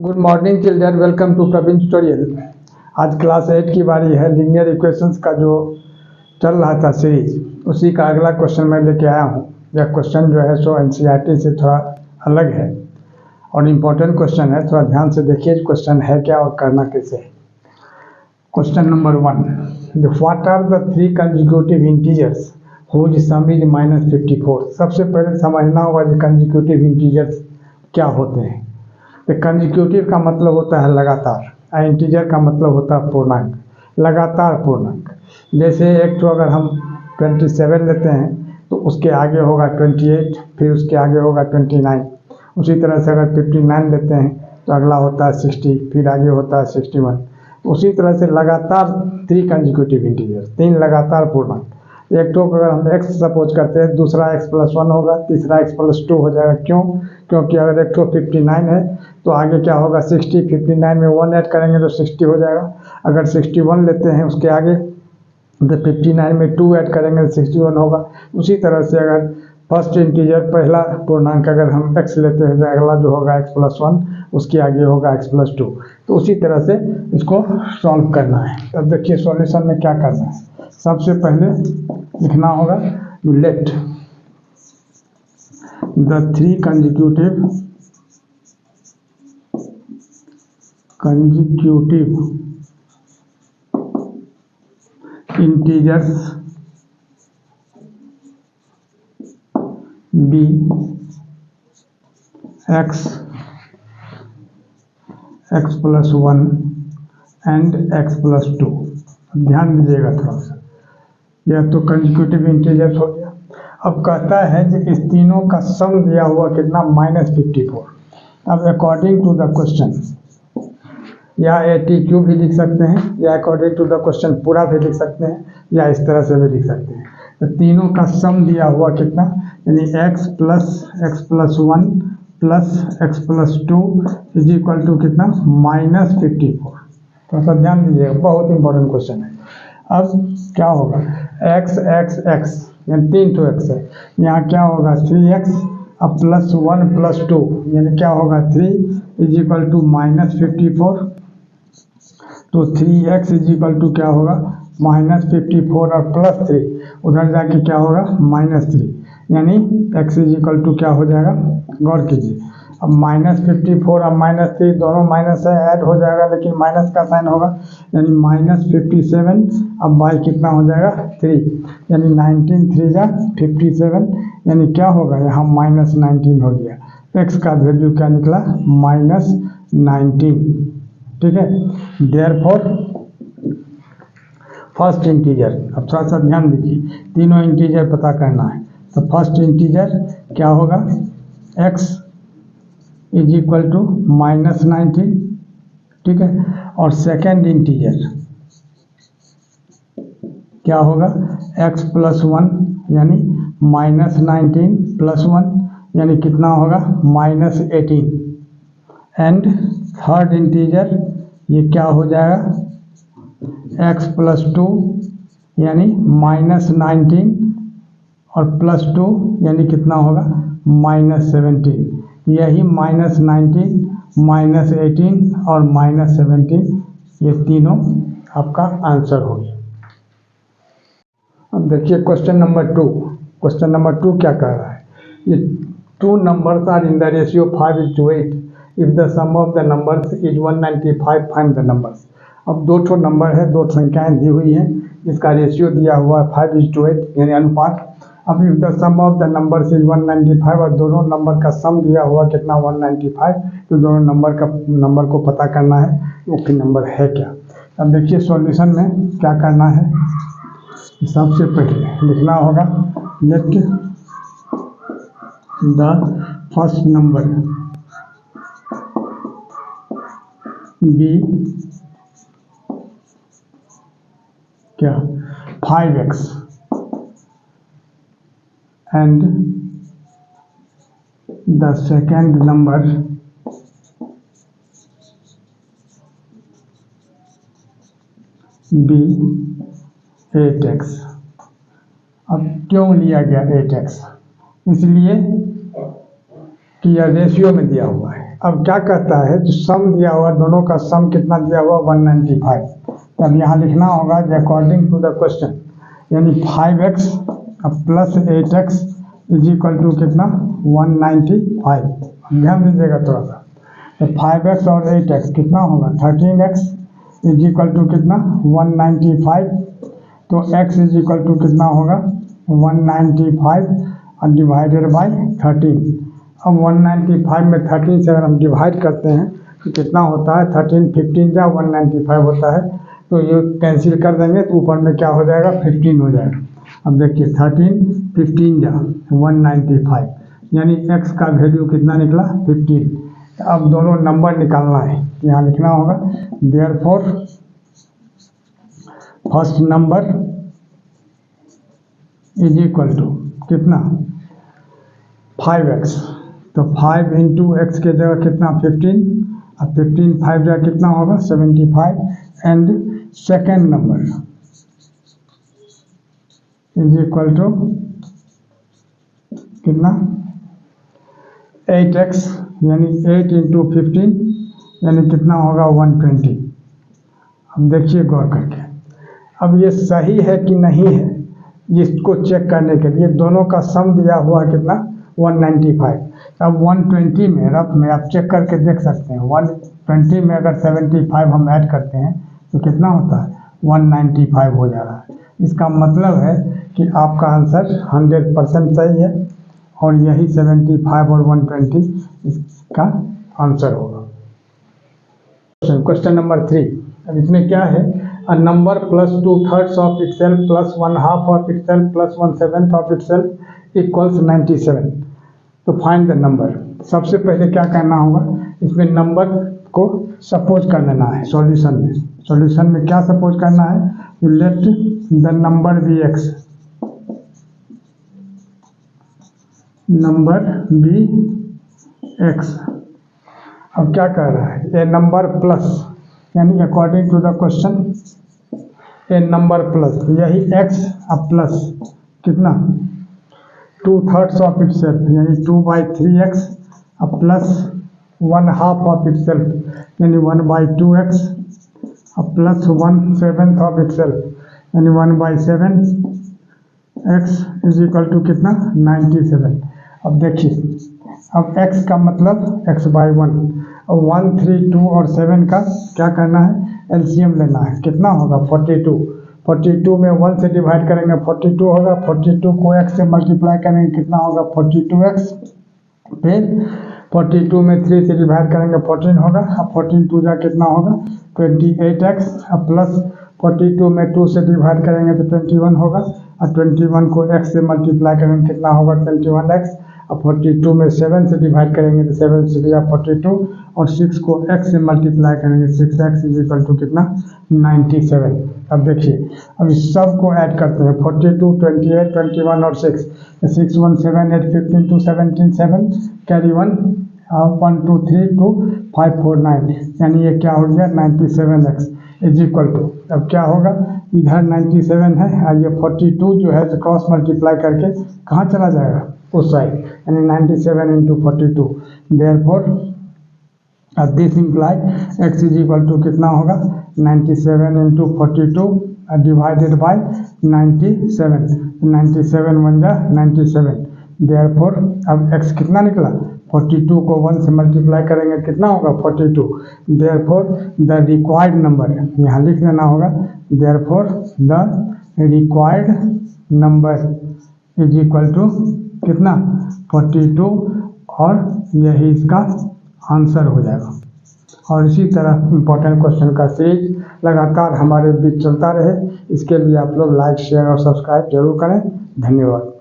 Good morning children, welcome to Praveen tutorial. आज class 8 की बारी है। लीनियर इक्वेशंस का जो चल रहा था सीरीज, उसी का अगला क्वेश्चन मैं लेके आया हूँ। यह क्वेश्चन जो है सो एनसीईआरटी से थोड़ा अलग है और इम्पोर्टेंट क्वेश्चन है। थोड़ा ध्यान से देखिए क्वेश्चन है क्या और करना कैसे है। Question number 1, what are the 3 consecutive integers whose sum is -54। सबसे पहले समझना होगा कि कंसेक्यूटिव इंटीजर्स क्या होते हैं। तो कंसेक्यूटिव का मतलब होता है लगातार, और इंटीजर का मतलब होता है पूर्णांक, लगातार पूर्णांक। जैसे एक तो अगर हम 27 लेते हैं तो उसके आगे होगा 28, फिर उसके आगे होगा 29। उसी तरह से अगर 59 लेते हैं तो अगला होता है 60, फिर आगे होता है 61। उसी तरह से लगातार 3 कंसेक्यूटिव इंटीजर, 3 लगातार पूर्णांक। एक तो अगर हम x सपोज करते हैं, दूसरा x+1 होगा, तीसरा x+2 हो जाएगा। क्यों? क्योंकि अगर एक तो 59 है तो आगे क्या होगा 60, 59 में 1 ऐड करेंगे तो 60 हो जाएगा। अगर 61 लेते हैं उसके आगे तो 59 में 2 ऐड करेंगे तो 61 होगा। उसी तरह से अगर फर्स्ट इंटीजर पहला पूर्णांक अगर हम x लेते हैं तो अगला जो होगा x+1, उसके आगे होगा x+2। तो उसी तरह से इसको सॉल्व करना है। अब देखिए सॉल्यूशन में क्या करना है। सबसे पहले लिखना होगा let the 3 consecutive integers be x, x+1 and x+2। ध्यान दीजिएगा थोड़ा सा, यह तो कंसेक्यूटिव इंटीजर्स हो गया। अब कहता है कि इस तीनों का सम दिया हुआ कितना -54। अब अकॉर्डिंग टू द क्वेश्चन या ATQ भी लिख सकते हैं, या अकॉर्डिंग टू द क्वेश्चन पूरा भी लिख सकते हैं, या इस तरह से भी लिख सकते हैं। तो तीनों का सम दिया हुआ कितना, यानी x + x+1 + x+2 is equal to कितना -54। थोड़ा सा ध्यान दीजिएगा, बहुत इंपॉर्टेंट क्वेश्चन है। अब क्या होगा x x x, यानी 3 तो x है, यहाँ क्या होगा 3x, अब +1 + 2 यानी क्या होगा 3 इज इक्वल टू -54। तो 3x इज इक्वल टू क्या होगा -54 और +3, उधर जाके क्या होगा -3, यानी x इज इक्वल टू क्या हो जाएगा, गौर कीजिए। अब -54 और -3 दोनों माइनस है, ऐड हो जाएगा, लेकिन माइनस का साइन होगा, यानी -57। अब बाई कितना हो जाएगा 3, यानी 19 3 जा 57, यानी क्या होगा यहाँ -19 हो गया। x का वैल्यू क्या निकला -19। ठीक है, देयरफॉर फर्स्ट इंटीजर। अब थोड़ा सा ध्यान दीजिए, तीनों इंटीजर पता करना है। तो फर्स्ट इंटीजर क्या होगा x इज इक्वल टू -19, ठीक है। और सेकेंड इंटीजर क्या होगा x+1, यानी -19 + 1 यानी कितना होगा -18। एंड थर्ड इंटीजर ये क्या हो जाएगा x+2 यानी -19 और +2 यानी कितना होगा -17। यही -19 -18 और -17 ये तीनों आपका आंसर हो गया। अब देखिए क्वेश्चन नंबर 2। क्वेश्चन नंबर 2 क्या कह रहा है, ये 2 numbers are in the ratio 5:8 if the sum of the numbers is 195, find the numbers. अब 2 ठो नंबर है, 2 संख्याएं दी हुई हैं, इसका रेशियो दिया हुआ है 5:8 यानी अनुपात। अब if the sum of the numbers is 195 और दोनों नंबर का सम दिया हुआ कितना 195, तो दोनों नंबर को पता करना है वो कि नंबर है क्या। अब देखिए सॉल्यूशन में क्या करना है। सबसे पहले लिखना होगा let the first number be क्या 5x and the second number be 8x। अब क्यों लिया गया 8x, इसलिए कि यह रेशियो में दिया हुआ है, अब क्या कहता है, जो सम दिया हुआ दोनों का सम कितना दिया हुआ 195। तो अब यहाँ लिखना होगा अकॉर्डिंग टू द क्वेश्चन, यानी 5x plus 8x is equal to कितना 195। ध्यान दीजिएगा थोड़ा सा, तो 5x और 8x कितना होगा 13x इज इक्वल टू कितना 195। तो x इज इक्वल टू कितना होगा 195 और डिवाइडेड बाई 13। अब 195 में 13 से अगर हम डिवाइड करते हैं तो कितना होता है 13 15 जा 195 होता है। तो ये कैंसिल कर देंगे तो ऊपर में क्या हो जाएगा 15 हो जाएगा। अब देखिए 13 15 जा 195, यानी x का वैल्यू कितना निकला 15। अब दोनों नंबर निकालना है, यहाँ लिखना होगा therefore first number is equal to कितना 5x। तो 5 इंटू एक्स के जगह कितना 15, अब 15 5 जगह कितना होगा 75। And second number is equal to कितना 8x, यानी 8 इंटू 15 यानी कितना होगा 120। अब देखिए गौर करके, अब ये सही है कि नहीं है इसको चेक करने के लिए दोनों का सम दिया हुआ कितना 195। अब 120 में रफ में आप चेक करके देख सकते हैं, 120 में अगर 75 हम ऐड करते हैं तो कितना होता है 195 हो जा रहा है। इसका मतलब है कि आपका आंसर 100% सही है और यही 75 और 120 इसका आंसर होगा। क्वेश्चन नंबर 3, अब इसमें क्या है, a number plus 2/3 of itself plus 1/2 of itself plus 1/7 of itself equals 97। तो फाइंड द नंबर। सबसे पहले क्या करना होगा, इसमें नंबर को सपोज कर लेना है सॉल्यूशन में। सॉल्यूशन में क्या सपोज करना है, let the number be x, number be x. अब क्या कर रहा है, ए नंबर प्लस, यानी according to the question a number plus, यही एक्स अब प्लस कितना 2/3 ऑफ इटसेल्फ यानी 2/3x अब प्लस 1/2 ऑफ इटसेल्फ यानी 1/2x अब प्लस 1/7 ऑफ इटसेल्फ यानी 1/7 x इज इक्वल टू कितना 97। अब देखिए, अब x का मतलब x/1, और 1 3 2 और 7 का क्या करना है एलसीएम लेना है। कितना होगा 42। 42 में 1 से डिवाइड करेंगे 42 होगा, 42 को x से मल्टीप्लाई करेंगे कितना होगा 42x। फिर 42 में 3 से डिवाइड करेंगे 14 होगा, अब 14 2 जा कितना होगा 28x। अब प्लस 42 में 2 से डिवाइड करेंगे तो 21 होगा, और 21 को x से मल्टीप्लाई करेंगे कितना होगा 21x। अब 42 में 7 से डिवाइड करेंगे तो 7 से दिया 42, और 6 को x से मल्टीप्लाई करेंगे 6x इज इक्वल टू कितना 97। अब देखिए, अब इस सब को ऐड करते हैं 42 28 21 और 6 6 1 7 8 15 2 17 7 कैरी 1 1 2 3 2 5 4 9, यानी ये क्या हो गया 97x इज इक्वल टू, अब क्या होगा इधर 97 है और ये 42 जो है क्रॉस मल्टीप्लाई करके कहाँ चला जाएगा उस साइड, यानी 97 into 42। Therefore this imply x is equal to कितना होगा 97 इंटू 42 डिवाइडेड बाई 97। 97 1 जा 97। देयरफॉर अब x कितना निकला 42 को 1 से मल्टीप्लाई करेंगे कितना होगा 42। देयरफॉर द रिक्वायर्ड नंबर, यहाँ लिख देना होगा therefore the required number is equal to कितना 42, और यही इसका आंसर हो जाएगा। और इसी तरह इम्पोर्टेंट क्वेश्चन का सीरीज लगातार हमारे बीच चलता रहे, इसके लिए आप लोग लाइक शेयर और सब्सक्राइब जरूर करें। धन्यवाद।